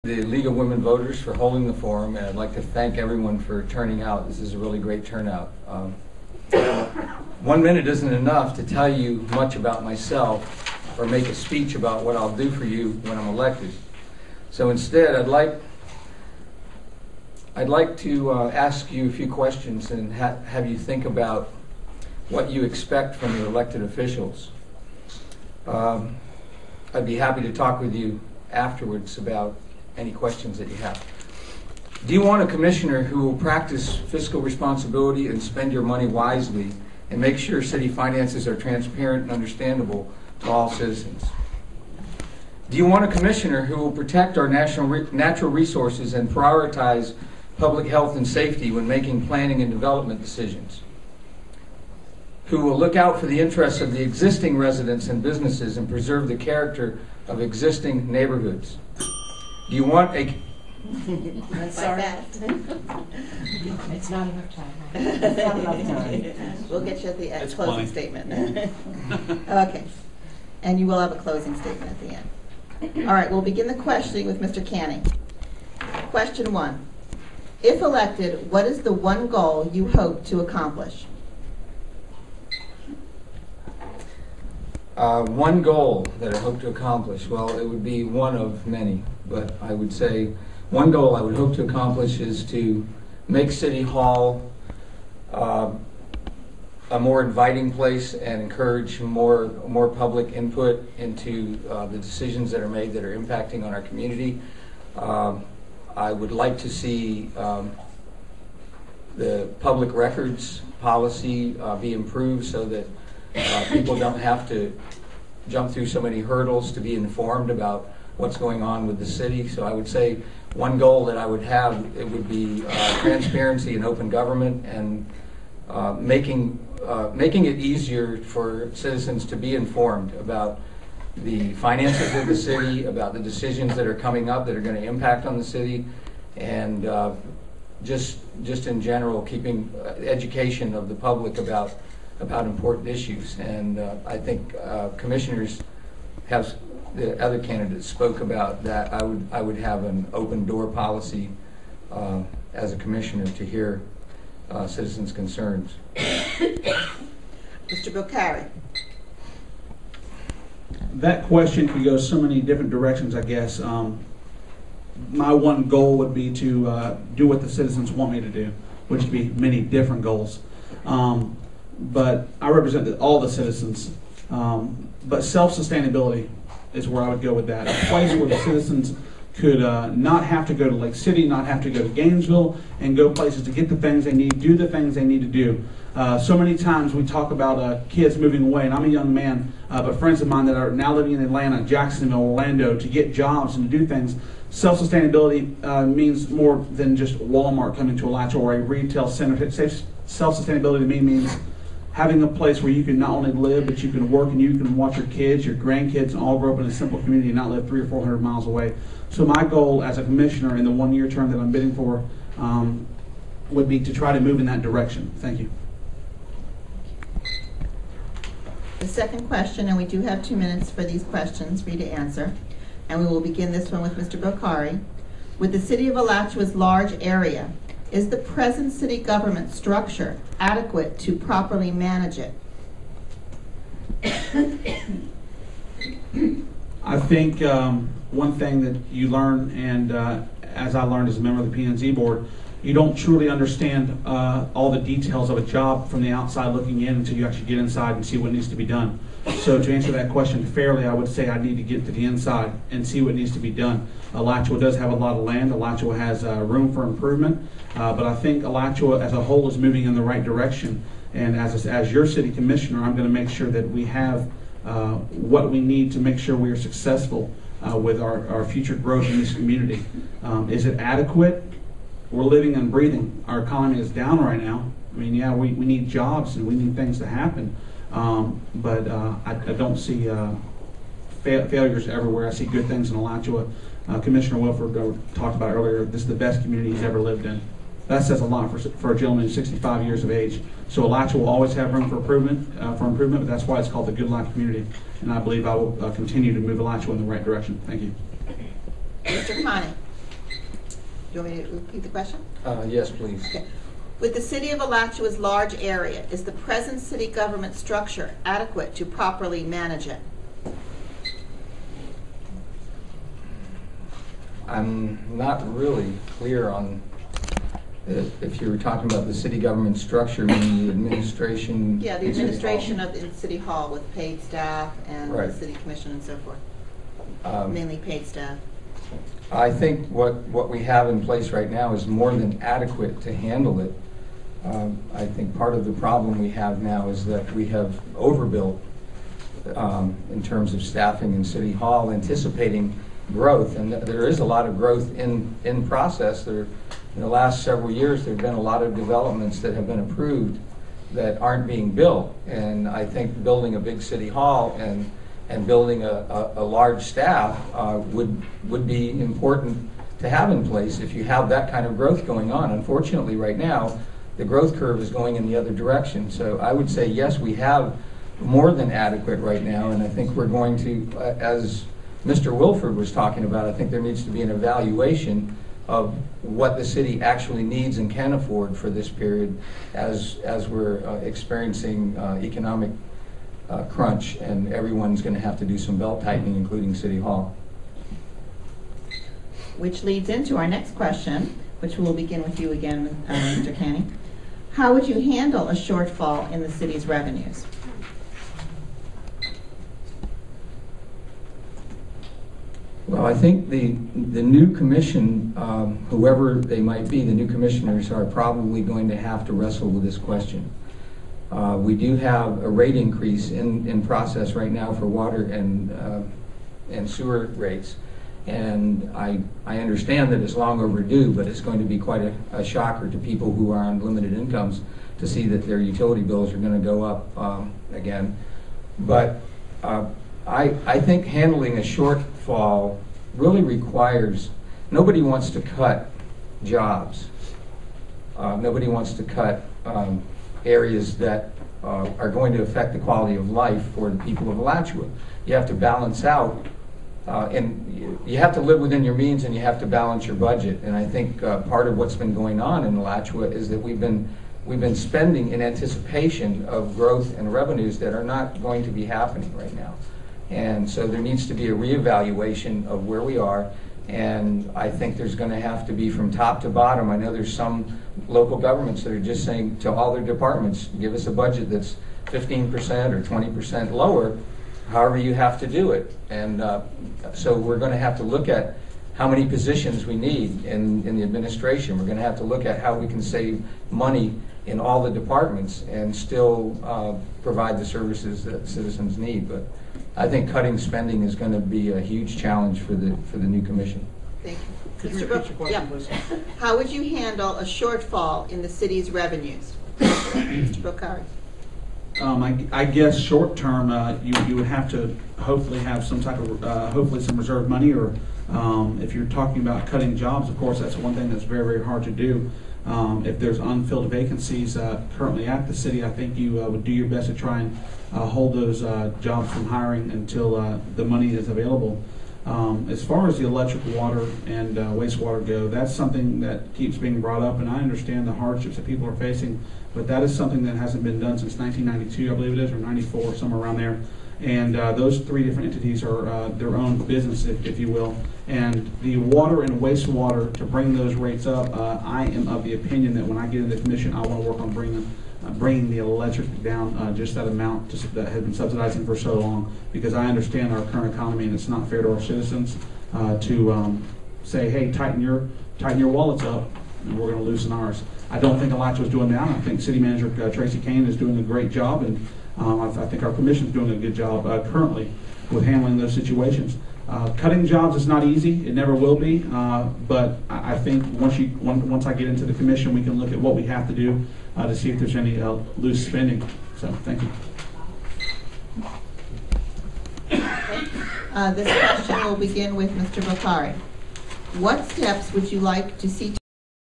the League of Women Voters for holding the forum, and I'd like to thank everyone for turning out. This is a really great turnout. 1 minute isn't enough to tell you much about myself or make a speech about what I'll do for you when I'm elected. So instead, I'd like to ask you a few questions and have you think about what you expect from your elected officials. I'd be happy to talk with you afterwards about any questions that you have. Do you want a commissioner who will practice fiscal responsibility and spend your money wisely and make sure city finances are transparent and understandable to all citizens? Do you want a commissioner who will protect our natural resources and prioritize public health and safety when making planning and development decisions? Who will look out for the interests of the existing residents and businesses and preserve the character of existing neighborhoods? Do you want a... Sorry. It's not enough time. It's not enough time. We'll get you at the closing statement. Okay. And you will have a closing statement at the end. All right, we'll begin the questioning with Mr. Canning. Question 1. If elected, what is the one goal you hope to accomplish? One goal that I hope to accomplish, well, it would be one of many, but I would say one goal I would hope to accomplish is to make City Hall a more inviting place and encourage more public input into the decisions that are made that are impacting on our community. I would like to see the public records policy be improved so that people don't have to jump through so many hurdles to be informed about what's going on with the city. So I would say one goal that I would have, it would be transparency and open government, and making it easier for citizens to be informed about the finances of the city, about the decisions that are coming up that are going to impact on the city, and just in general keeping education of the public about important issues. And I think commissioners have, the other candidates spoke about that. I would have an open door policy as a commissioner to hear citizens' concerns. Mr. Bokhari. That question could go so many different directions, I guess. My one goal would be to do what the citizens want me to do, which would be many different goals. But I represent all the citizens. But self-sustainability is where I would go with that. A place where the citizens could not have to go to Lake City, not have to go to Gainesville, and go places to get the things they need, do the things they need to do. So many times we talk about kids moving away, and I'm a young man, but friends of mine that are now living in Atlanta, Jacksonville, Orlando, to get jobs and to do things. Self-sustainability means more than just Walmart coming to Alachua or a retail center. Self-sustainability to me means having a place where you can not only live, but you can work and you can watch your kids, your grandkids, and all grow up in a simple community and not live 300 or 400 miles away. So my goal as a commissioner in the one-year term that I'm bidding for would be to try to move in that direction. Thank you. The second question, and we do have 2 minutes for these questions for you to answer, and we will begin this one with Mr. Bokhari. With the city of Alachua's large area, is the present city government structure adequate to properly manage it? I think one thing that you learn, and as I learned as a member of the P&Z board, you don't truly understand all the details of a job from the outside looking in until you actually get inside and see what needs to be done. So to answer that question fairly, I would say I need to get to the inside and see what needs to be done. Alachua does have a lot of land. Alachua has room for improvement, but I think Alachua as a whole is moving in the right direction. And as your city commissioner, I'm going to make sure that we have what we need to make sure we are successful with our future growth in this community. Is it adequate? We're living and breathing. Our economy is down right now. I mean, yeah, we need jobs and we need things to happen. But I don't see failures everywhere. I see good things in Alachua. Commissioner Wilford talked about earlier, this is the best community he's ever lived in. That says a lot for a gentleman who's 65 years of age. So Alachua will always have room for improvement, but that's why it's called the Good Life Community. And I believe I will continue to move Alachua in the right direction. Thank you. Mr. Connie. you want me to repeat the question? Yes, please. Okay. With the city of Alachua's large area, is the present city government structure adequate to properly manage it? I'm not really clear on if you were talking about the city government structure, meaning the administration. Yeah, the in City Hall. administration of in City Hall with paid staff and Right. the city commission and so forth. Mainly paid staff. I think what we have in place right now is more than adequate to handle it. I think part of the problem we have now is that we have overbuilt in terms of staffing in City Hall, anticipating growth, and there is a lot of growth in process. In the last several years, there have been a lot of developments that have been approved that aren't being built, and I think building a big City Hall and building a large staff would be important to have in place if you have that kind of growth going on. Unfortunately, right now, the growth curve is going in the other direction. So I would say, yes, we have more than adequate right now, and I think we're going to, as Mr. Wilford was talking about, I think there needs to be an evaluation of what the city actually needs and can afford for this period as we're experiencing economic crunch, and everyone's going to have to do some belt tightening, including City Hall. Which leads into our next question, which we'll begin with you again, Mr. Canning. How would you handle a shortfall in the city's revenues? Well, I think the new commission, whoever they might be, the new commissioners are probably going to have to wrestle with this question. We do have a rate increase in process right now for water and sewer rates, and I understand that it's long overdue, but it's going to be quite a shocker to people who are on limited incomes to see that their utility bills are going to go up again. But I think handling a shortfall really requires, nobody wants to cut jobs. Nobody wants to cut areas that are going to affect the quality of life for the people of Alachua. You have to balance out, and you have to live within your means, and you have to balance your budget. And I think part of what's been going on in Alachua is that we've been spending in anticipation of growth and revenues that are not going to be happening right now. And so there needs to be a reevaluation of where we are, and I think there's going to have to be from top to bottom. I know there's some local governments that are just saying to all their departments, give us a budget that's 15% or 20% lower, however you have to do it. And so we're going to have to look at how many positions we need in the administration. We're going to have to look at how we can save money in all the departments and still provide the services that citizens need. But I think cutting spending is going to be a huge challenge for the new commission. Thank you. Could you repeat your question, please? How would you handle a shortfall in the city's revenues? Mr. Bokhari. I guess short term, you would have to hopefully have some type of, hopefully some reserve money, or if you're talking about cutting jobs, of course, that's one thing that's very, very hard to do. If there's unfilled vacancies currently at the city, I think you would do your best to try and hold those jobs from hiring until the money is available. As far as the electric, water, and wastewater go, that's something that keeps being brought up, and I understand the hardships that people are facing, but that is something that hasn't been done since 1992, I believe it is, or 94, somewhere around there. And those three different entities are their own business, if you will. And the water and wastewater, to bring those rates up, I am of the opinion that when I get into the commission, I want to work on bringing the electric down just that amount that has been subsidizing for so long, because I understand our current economy, and it's not fair to our citizens to say, hey, tighten your wallets up, and we're going to loosen ours. I don't think Alachua is doing that. I think City Manager Tracy Kane is doing a great job, and I think our commission is doing a good job currently with handling those situations. Cutting jobs is not easy; it never will be. But I think once I get into the commission, we can look at what we have to do to see if there's any loose spending. So, thank you. This question will begin with Mr. Bokhari. What steps would you like to see